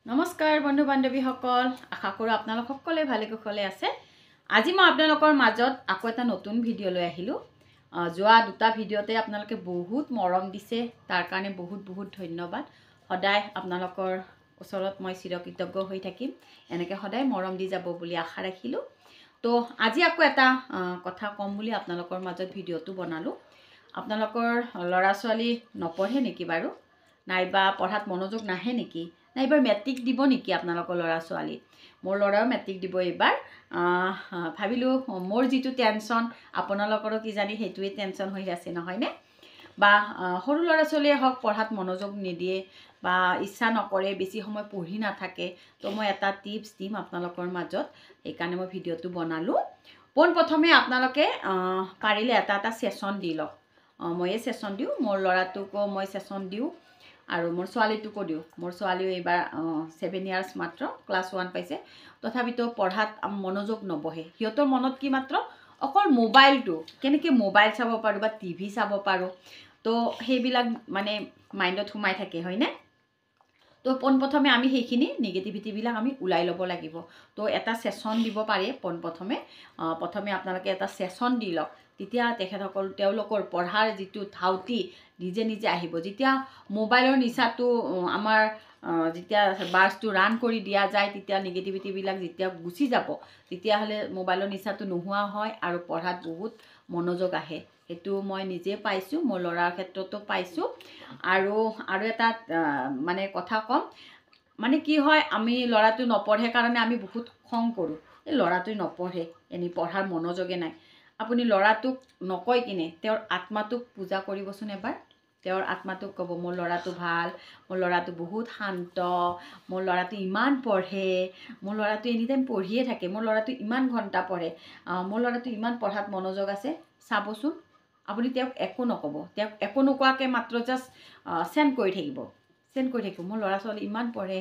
নমস্কাৰ বন্ধু বান্ধৱীসকল আশা কৰোঁ আপোনালোক সকলোৱে ভালে কুশলে আছে আজি মই আপোনালোকৰ মাজত আকৌ এটা নতুন ভিডিঅ' লৈ আহিলোঁ যোৱা দুটা ভিডিঅ'তে আপোনালোকে বহুত মৰম দিছে তাৰ কাৰণে বহুত ধন্যবাদ সদায় আপোনালোকৰ ওচৰত মই চিৰকৃতজ্ঞ হৈ থাকিম এনেকৈ সদায় মৰম দি যাব বুলি আশা ৰাখিলোঁ তো আজি আকৌ এটা কথা কম বুলি আপোনালোকৰ মাজত ভিডিঅ'টো বনালোঁ আপোনালোকৰ ল'ৰা ছোৱালী নপঢ়ে নেকি বাৰু নাইবা পঢ়াত মনোযোগ নাহে নেকি না এবাৰ মেট্ৰিক দিব নেকি আপোনালোকৰ ল'ৰা ছোৱালী মোৰ ল'ৰাও মেট্ৰিক দিব এইবাৰ ভাবিলোঁ মোৰ যিটো টেনশ্যন আপোনালোকৰো কি জানি সেইটোৱে টেনশ্যন হৈ আছে নহয়নে বা সৰু ল'ৰা ছোৱালীয়ে হওক পঢ়াত মনোযোগ নিদিয়ে বা ইচ্ছা নকৰে বেছি সময় পঢ়ি নাথাকে তো মই এটা টিপছ দিম আপোনালোকৰ মাজত সেইকাৰণে মই ভিডিঅ'টো বনালোঁ পোনপ্ৰথমে আপোনালোকে পাৰিলে এটা ছেশ্যন দি লওক ময়ে ছেশ্যন দিওঁ মোৰ ল'ৰাটোকো মই ছেশ্যন দিওঁ আৰু মোৰ ছোৱালীটোকো দিওঁ মোৰ ছোৱালীও এইবাৰ 7 ইয়াৰ্ছ মাত্ৰ ক্লাছ 1 পাইছে তথাপিতো পঢ়াত মনোযোগ নবহে সিহঁতৰ মনত কি মাত্ৰ অকল মোবাইলটো কেনেকৈ মোবাইল চাব পাৰোঁ বা টিভি চাব পাৰোঁ তো সেইবিলাক মানে মাইণ্ডত সোমাই থাকে হয়নে তো পোনপ্ৰথমে আমি সেইখিনি নিগেটিভিটিবিলাক আমি ওলাই ল'ব লাগিব তো এটা ছেশ্যন দিব পাৰে প্ৰথমে আপোনালোকে এটা ছেশ্যন দি লওক তেতিয়া তেখেতসকল তেওঁলোকৰ পঢ়াৰ যিটো ধাউতি নিজে আহিব যেতিয়া মোবাইলৰ নিচাটো আমাৰ যেতিয়া বাৰ্ছটো ৰান কৰি দিয়া যায় তেতিয়া নিগেটিভিটিবিলাক যেতিয়া গুচি যাব তেতিয়াহ'লে মোবাইলৰ নিচাটো নোহোৱা হয় আৰু পঢ়াত বহুত মনোযোগ আহে সেইটো মই নিজে পাইছোঁ মোৰ ল'ৰাৰ ক্ষেত্ৰতো পাইছোঁ আৰু এটা মানে কথা ক'ম মানে কি হয় আমি ল'ৰাটো নপঢ়ে কাৰণে আমি বহুত খং কৰোঁ এই ল'ৰাটোৱে নপঢ়ে এনেই পঢ়াৰ মনোযোগে নাই আপুনি ল'ৰাটোক নকয় কিনে তেওঁৰ আত্মাটোক পূজা কৰিবচোন এবাৰ তেওঁৰ আত্মাটোক ক'ব মোৰ ল'ৰাটো ভাল মোৰ ল'ৰাটো বহুত শান্ত মোৰ ল'ৰাটো ইমান পঢ়ে মোৰ ল'ৰাটো এনি টাইম পঢ়িয়ে থাকে মোৰ ল'ৰাটো ইমান ঘণ্টা পঢ়ে মোৰ ল'ৰাটো ইমান পঢ়াত মনোযোগ আছে চাবচোন আপুনি তেওঁক একো নক'ব তেওঁক একো নোকোৱাকৈ মাত্ৰ জাষ্ট চেণ্ড কৰি থাকিব মোৰ ল'ৰা ছোৱালী ইমান পঢ়ে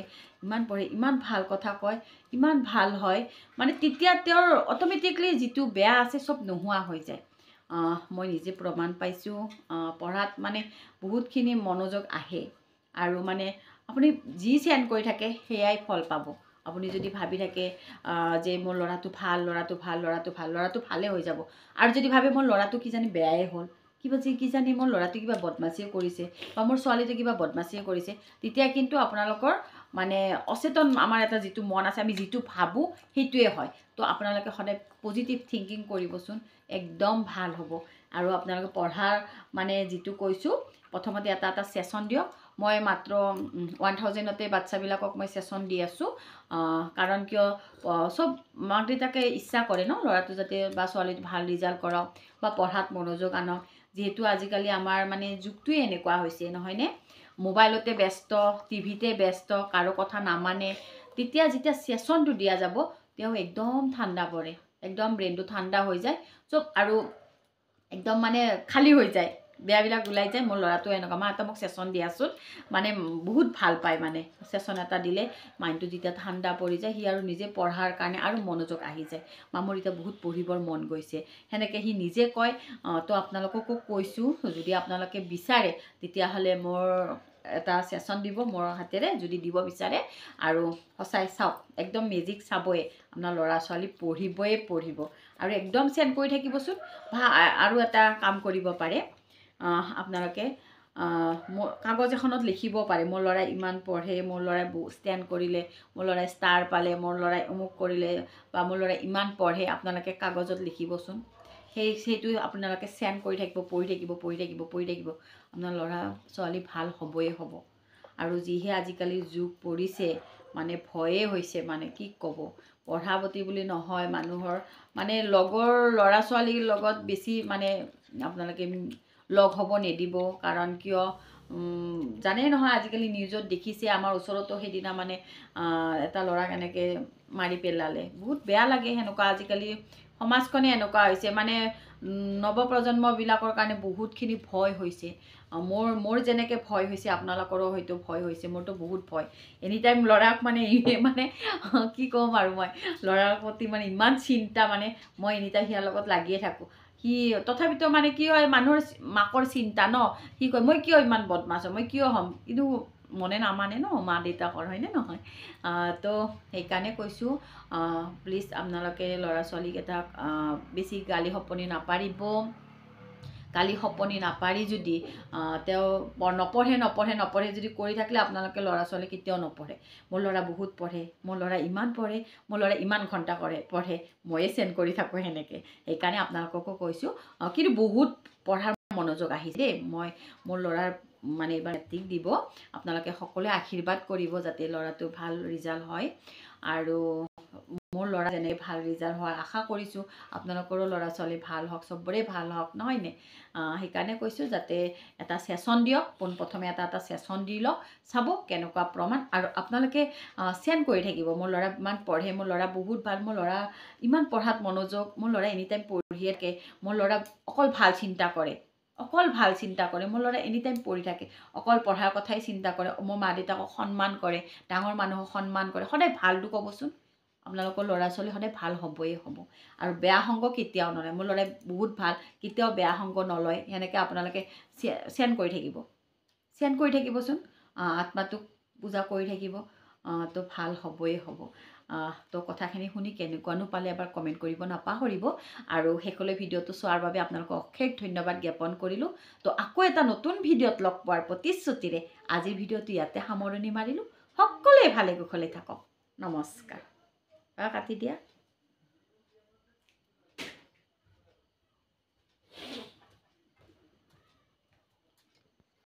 ইমান ভাল কথা কয় ইমান ভাল হয় মানে তেতিয়া তেওঁৰ অট'মেটিকলি যিটো বেয়া আছে চব নোহোৱা হৈ যায় মই নিজে প্ৰমাণ পাইছোঁ পঢ়াত মানে বহুতখিনি মনোযোগ আহে আৰু মানে আপুনি যি চেণ্ড কৰি থাকে সেয়াই ফল পাব আপুনি যদি ভাবি থাকে যে মোৰ ল'ৰাটো ভালে হৈ যাব আৰু যদি ভাবে মোৰ ল'ৰাটো কিজানি বেয়াই হ'ল কিজানি মোৰ ল'ৰাটো কিবা বদমাছিয়ে কৰিছে বা মোৰ ছোৱালীটো কিবা বদমাছিয়ে কৰিছে তেতিয়া কিন্তু আপোনালোকৰ মানে অচেতন আমাৰ এটা যিটো মন আছে আমি যিটো ভাবোঁ সেইটোৱে হয় তো আপোনালোকে সদায় পজিটিভ থিংকিং কৰিবচোন একদম ভাল হ'ব আৰু আপোনালোকে পঢ়াৰ মানে যিটো কৈছোঁ প্ৰথমতে এটা ছেশ্যন দিয়ক মই মাত্ৰ 1000তে বাচ্চাবিলাকক মই ছেশ্যন দি আছোঁ কাৰণ কিয় চব মাক দেউতাকে ইচ্ছা কৰে ন ল'ৰাটো যাতে বা ছোৱালীটো ভাল ৰিজাল্ট কৰক বা পঢ়াত মনোযোগ আনক যিহেতু আজিকালি আমাৰ মানে যুগটোৱে এনেকুৱা হৈছে নহয়নে মোবাইলতে ব্যস্ত টিভিতে ব্যস্ত কাৰো কথা নামানে তেতিয়া যেতিয়া ছেশ্যনটো দিয়া যাব তেওঁ একদম ঠাণ্ডা পৰে একদম ব্ৰেইনটো ঠাণ্ডা হৈ যায় চব আৰু একদম মানে খালী হৈ যায় বেয়াবিলাক ওলাই যায় মোৰ ল'ৰাটো এনেকুৱা মা এটা মোক ছেশ্যন দিয়াচোন মানে বহুত ভাল পায় মানে ছেশ্যন এটা দিলে মাইণ্ডটো যেতিয়া ঠাণ্ডা পৰি যায় সি আৰু নিজে পঢ়াৰ কাৰণে আৰু মনোযোগ আহি যায় মোৰ এতিয়া বহুত পঢ়িবৰ মন গৈছে সেনেকৈ সি নিজে কয় তো আপোনালোককো কৈছোঁ যদি আপোনালোকে বিচাৰে তেতিয়াহ'লে মোৰ এটা ছেশ্যন দিব মোৰ হাতেৰে যদি দিব বিচাৰে আৰু সঁচাই চাওক একদম মেজিক চাবই আপোনাৰ ল'ৰা ছোৱালী পঢ়িব আৰু একদম চেণ্ড কৰি থাকিবচোন আৰু এটা কাম কৰিব পাৰে আপোনালোকে মোৰ কাগজ এখনত লিখিব পাৰে মোৰ ল'ৰাই ইমান পঢ়ে মোৰ ল'ৰাই ষ্টেণ্ড কৰিলে মোৰ ল'ৰাই ষ্টাৰ পালে মোৰ ল'ৰাই অমুক কৰিলে বা মোৰ ল'ৰাই ইমান পঢ়ে আপোনালোকে কাগজত লিখিবচোন সেইটো আপোনালোকে চেণ্ড কৰি থাকিব পঢ়ি থাকিব আপোনাৰ ল'ৰা ছোৱালী ভাল হ'বই হ'ব আৰু যিহে আজিকালি যুগ পৰিছে মানে ভয়ে হৈছে মানে কি ক'ব পঢ়া প্ৰতি বুলি নহয় মানুহৰ মানে লগৰ ল'ৰা ছোৱালীৰ লগত বেছি মানে আপোনালোকে লগ হ'ব নিদিব কাৰণ কিয় জানেই নহয় আজিকালি নিউজত দেখিছে আমাৰ ওচৰতো সেইদিনা মানে এটা ল'ৰাক এনেকৈ মাৰি পেলালে বহুত বেয়া লাগে সেনেকুৱা আজিকালি সমাজখনে এনেকুৱা হৈছে মানে নৱপ্ৰজন্মবিলাকৰ কাৰণে বহুতখিনি ভয় হৈছে মোৰ যেনেকৈ ভয় হৈছে আপোনালোকৰো হয়তো ভয় হৈছে মোৰতো বহুত ভয় এনি টাইম ল'ৰাক মানে কি ক'ম আৰু মই ল'ৰাৰ প্ৰতি মানে ইমান চিন্তা মানে মই এনি টাইম সিয়াৰ লগত লাগিয়ে থাকোঁ সি তথাপিতো মানে কি হয় মানুহৰ মাকৰ চিন্তা ন সি কয় মই কিয় ইমান বদমাছ মই কিয় হ'ম কিন্তু মনে নামানে ন মা দেউতাকৰ হয়নে নহয় তো সেইকাৰণে কৈছোঁ প্লিজ আপোনালোকে ল'ৰা ছোৱালীকেইটাক বেছি গালি শপনি নাপাৰিব গালি শপনি নাপাৰি যদি তেওঁ নপঢ়ে যদি কৰি থাকিলে আপোনালোকে ল'ৰা ছোৱালী কেতিয়াও নপঢ়ে মোৰ ল'ৰা বহুত পঢ়ে মোৰ ল'ৰা ইমান পঢ়ে মোৰ ল'ৰা ইমান ঘণ্টা পঢ়ে ময়ে চেণ্ড কৰি থাকোঁ সেনেকৈ সেইকাৰণে আপোনালোককো কৈছোঁ কিন্তু বহুত পঢ়াৰ মনোযোগ আহিছে দেই মই মোৰ ল'ৰাৰ মানে এইবাৰ মেট্ৰিক দিব আপোনালোকে সকলোৱে আশীৰ্বাদ কৰিব যাতে ল'ৰাটো ভাল ৰিজাল্ট হয় আৰু মোৰ ল'ৰা যেনেকৈ ভাল ৰিজাল্ট হোৱাৰ আশা কৰিছোঁ আপোনালোকৰো ল'ৰা ছোৱালী ভাল হওক চবৰে ভাল হওক নহয়নে সেইকাৰণে কৈছোঁ যাতে এটা ছেশ্যন দিয়ক পোনপ্ৰথমে এটা ছেশ্যন দি লওক চাব কেনেকুৱা প্ৰমাণ আৰু আপোনালোকে চেণ্ড কৰি থাকিব মোৰ ল'ৰা ইমান পঢ়ে মোৰ ল'ৰা বহুত ভাল মোৰ ল'ৰা ইমান পঢ়াত মনোযোগ মোৰ ল'ৰা এনি টাইম পঢ়িয়ে থাকে মোৰ ল'ৰা অকল ভাল চিন্তা কৰে মোৰ ল'ৰা এনি টাইম পঢ়ি থাকে অকল পঢ়াৰ কথাই চিন্তা কৰে মোৰ মা দেউতাকক সন্মান কৰে ডাঙৰ মানুহক সন্মান কৰে সদায় ভালটো ক'বচোন আপোনালোকৰ ল'ৰা ছোৱালী সদায় ভাল হ'বই হ'ব আৰু বেয়া সংগ কেতিয়াও নলয় মোৰ ল'ৰাই বহুত ভাল কেতিয়াও বেয়া সংগ নলয় সেনেকৈ আপোনালোকে চেণ্ড কৰি থাকিবচোন আত্মাটোক পূজা কৰি থাকিব তো ভাল হ'বই হ'ব তো কথাখিনি শুনি কেনেকুৱানো পালে এবাৰ কমেণ্ট কৰিব নাপাহৰিব আৰু শেষলৈ ভিডিঅ'টো চোৱাৰ বাবে আপোনালোকক অশেষ ধন্যবাদ জ্ঞাপন কৰিলোঁ তো আকৌ এটা নতুন ভিডিঅ'ত লগ পোৱাৰ প্ৰতিশ্ৰুতিৰে আজিৰ ভিডিঅ'টো ইয়াতে সামৰণি মাৰিলোঁ সকলোৱে ভালে কুশলে থাকক নমস্কাৰ কাটি দিয়া